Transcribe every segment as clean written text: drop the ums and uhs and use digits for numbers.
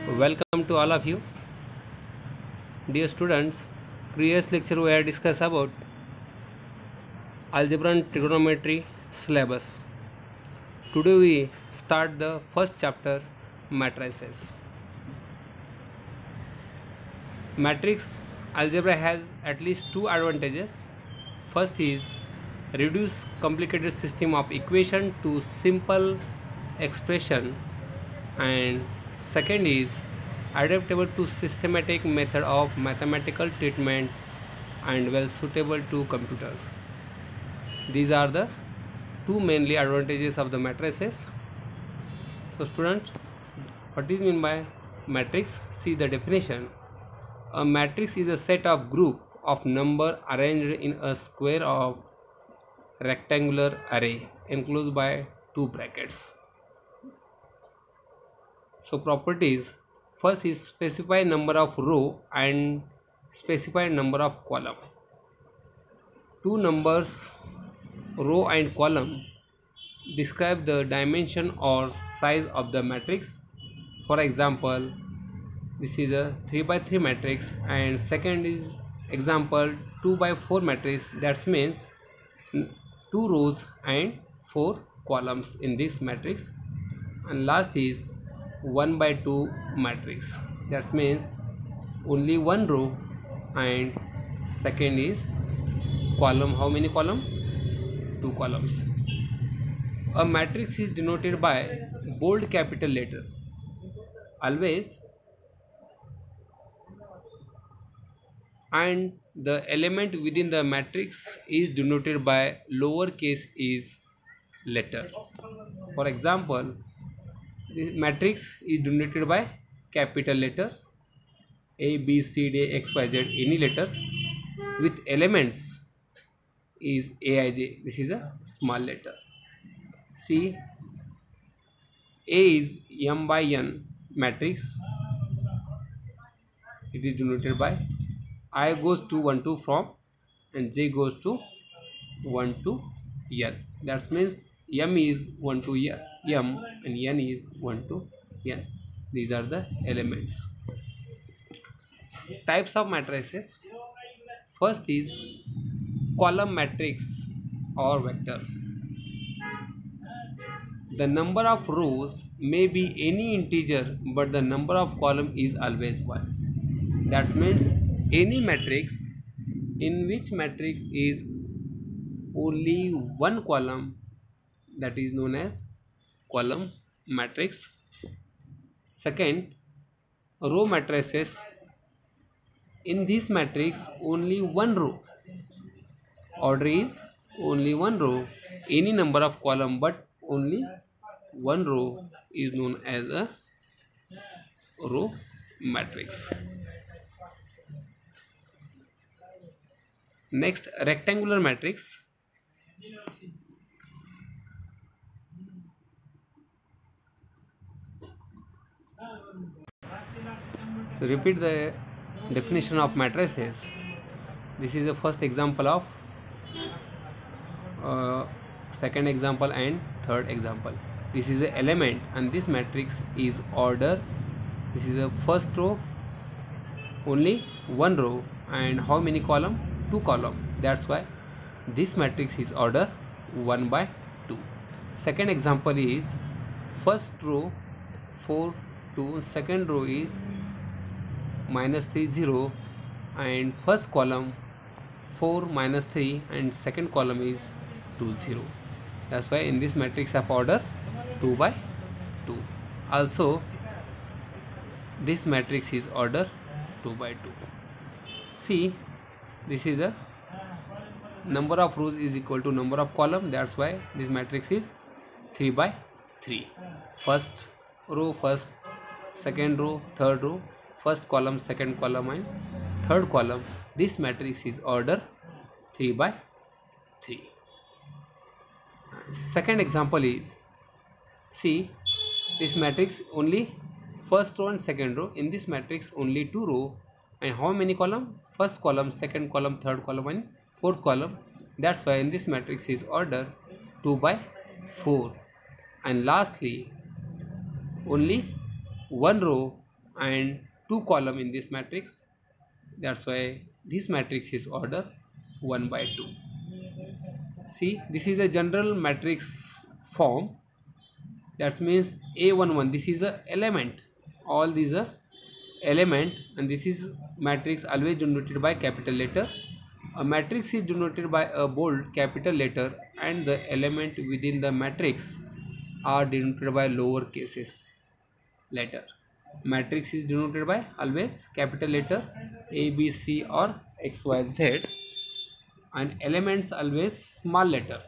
Welcome to all of you. Dear students, previous lecture we had discussed about algebra and trigonometry syllabus. Today we start the first chapter, matrices. Matrix algebra has at least two advantages. First is reduce complicated system of equation to simple expression, and second is adaptable to systematic method of mathematical treatment and well suitable to computers. These are the two mainly advantages of the matrices. So students, what is meant by matrix? See the definition. A matrix is a set of group of number arranged in a square of rectangular array enclosed by two brackets. So properties, first is specify number of row and specify number of column. Two numbers row and column describe the dimension or size of the matrix. For example, this is a 3 by 3 matrix, and second is example 2 by 4 matrix. That means 2 rows and 4 columns in this matrix. And last is 1 by 2 matrix. That means only one row and second is column. How many column? 2 columns. A matrix is denoted by bold capital letter. Always. And the element within the matrix is denoted by lowercase is letter. For example, the matrix is denoted by capital letters A, B, C, D, X, Y, Z, any letters with elements is Aij. This is a small letter. See, A is M by N matrix. It is denoted by I goes to 1 to from and J goes to 1 to N. That means M is 1 to M and N is 1 to N. These are the elements. Types of matrices. First is column matrix or vectors. The number of rows may be any integer, but the number of column is always 1. That means any matrix in which matrix is only one column, that is known as column matrix. Second, row matrices. In this matrix only one row, order is only one row, any number of column but only one row is known as a row matrix. Next, rectangular matrix. Repeat the definition of matrices. This is the first example of second example and third example. This is the element and this matrix is order. This is the first row, only one row, and how many column? 2 column. That's why this matrix is order 1 by 2. Second example is first row 4 2, second row is -3 0, and first column 4 -3 and second column is 2 0. That's why in this matrix of order 2 by 2. Also this matrix is order 2 by 2. See, this is a number of rows is equal to number of column. That's why this matrix is 3 by 3. First row, first, second row, third row, first column, second column and third column. This matrix is order 3 by 3. Second example is, see, this matrix only first row and second row. In this matrix only 2 row and how many column? First column, second column, third column and fourth column. That's why in this matrix is order 2 by 4. And lastly, only one row and 2 column in this matrix. That's why this matrix is order 1 by 2. See, this is a general matrix form. That means A11, this is a element. All these are element, and this is matrix always denoted by capital letter. A matrix is denoted by a bold capital letter, and the element within the matrix are denoted by lower cases letter. Matrix is denoted by always capital letter A, B, C or X, Y, Z, and elements always small letter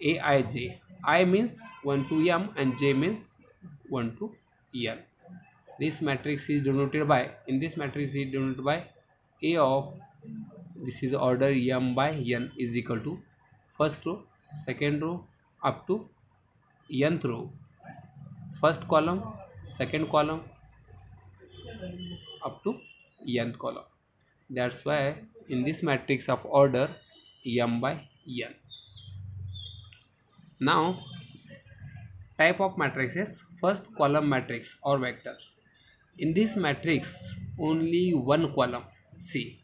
A, I, J. I means 1 to M and J means 1 to N. This matrix is denoted by, in this matrix is denoted by A of, this is order M by N is equal to first row, second row up to nth row, first column, second column up to nth column. That's why in this matrix of order M by N. Now type of matrices. First, column matrix or vector. In this matrix only one column. See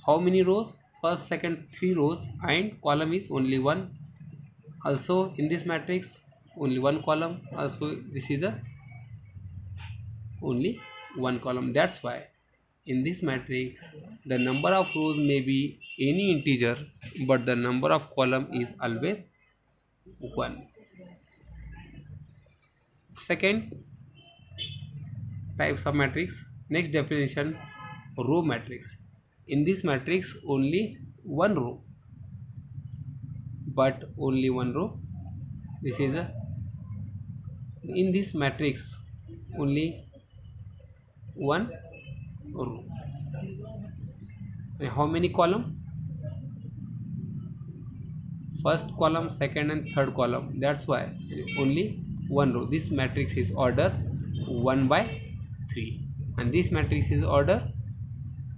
how many rows? First, second, 3 rows, and column is only one. Also in this matrix only one column. Also this is a only one column. That's why in this matrix the number of rows may be any integer, but the number of column is always 1. Second types of matrix. Next definition, row matrix. In this matrix only one row, but only one row. This is a, in this matrix only one row. And how many column? First column, second and third column. That's why only one row. This matrix is order 1 by 3, and this matrix is order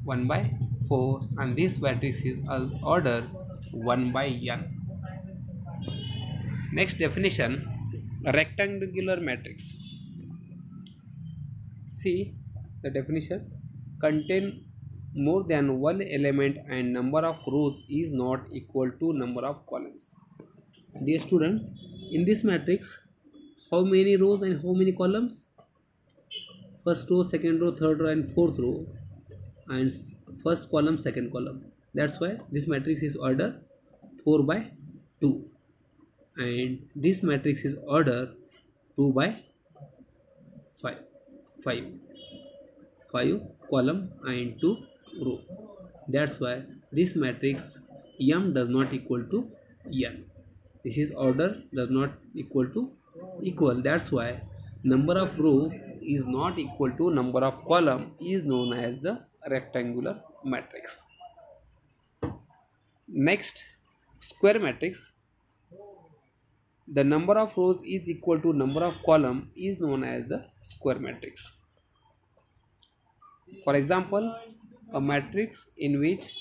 1 by 4, and this matrix is order 1 by n. Next definition, a rectangular matrix. See the definition, contain more than one element and number of rows is not equal to number of columns. Dear students, in this matrix how many rows and how many columns? First row, second row, third row and fourth row, and first column, second column. That's why this matrix is order 4 by 2, and this matrix is order 2 by 5 column and 2 row. That's why this matrix M does not equal to N. This is order does not equal to equal. That's why number of row is not equal to number of column is known as the rectangular matrix. Next, square matrix. The number of rows is equal to number of column is known as the square matrix. For example, a matrix in which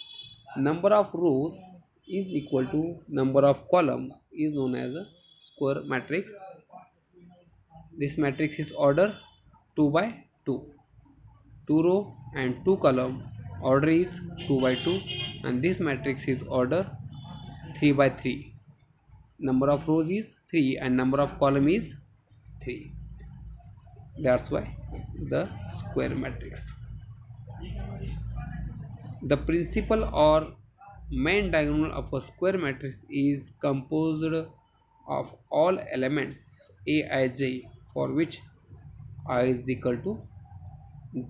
number of rows is equal to number of column is known as a square matrix. This matrix is order 2 by 2, 2 row and 2 column. Order is 2 by 2, and this matrix is order 3 by 3. Number of rows is 3 and number of column is 3. That's why the square matrix. The principal or main diagonal of a square matrix is composed of all elements Aij for which I is equal to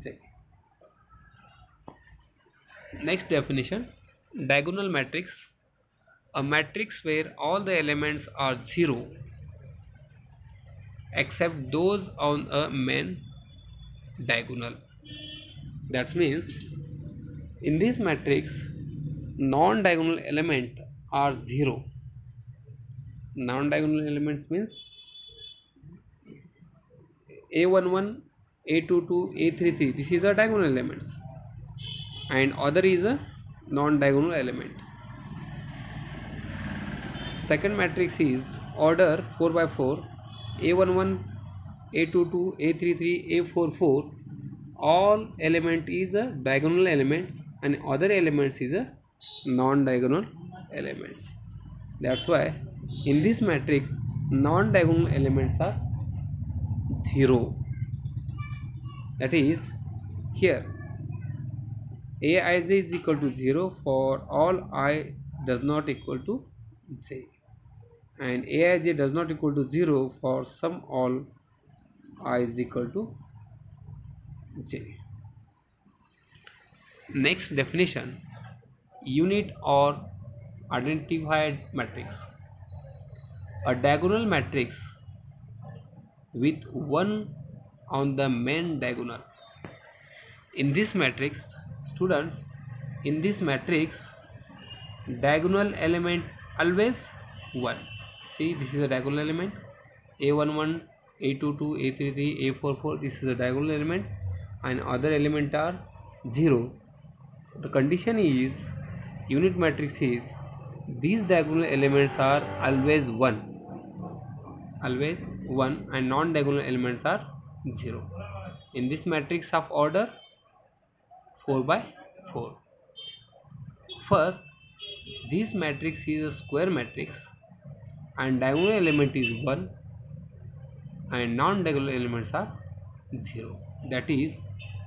j. Next definition, diagonal matrix. A matrix where all the elements are 0 except those on a main diagonal. That means in this matrix non-diagonal element are 0. Non-diagonal elements means A11, A22, A33. This is a diagonal elements, and other is a non-diagonal element. Second matrix is order 4 by 4. A11 A22, A33, A44, all element is a diagonal elements and other elements is a non-diagonal elements. That's why in this matrix non-diagonal elements are 0. That is, here Aij is equal to 0 for all I does not equal to j, and Aij does not equal to 0 for some all I is equal to j. Next definition: unit or identified matrix. A diagonal matrix with 1 on the main diagonal. In this matrix, students, in this matrix diagonal element always 1. See, this is a diagonal element, A11, A22, A33, A44, this is a diagonal element and other element are 0. The condition is, unit matrix is, these diagonal elements are always 1 and non-diagonal elements are 0. In this matrix of order 4 by 4. First, this matrix is a square matrix and diagonal element is 1 and non-diagonal elements are 0. That is,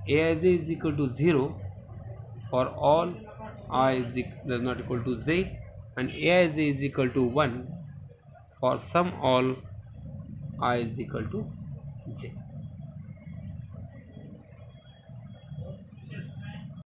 Aij is equal to 0 for all I does not equal to j, and Aij is equal to 1 for some all I is equal to j.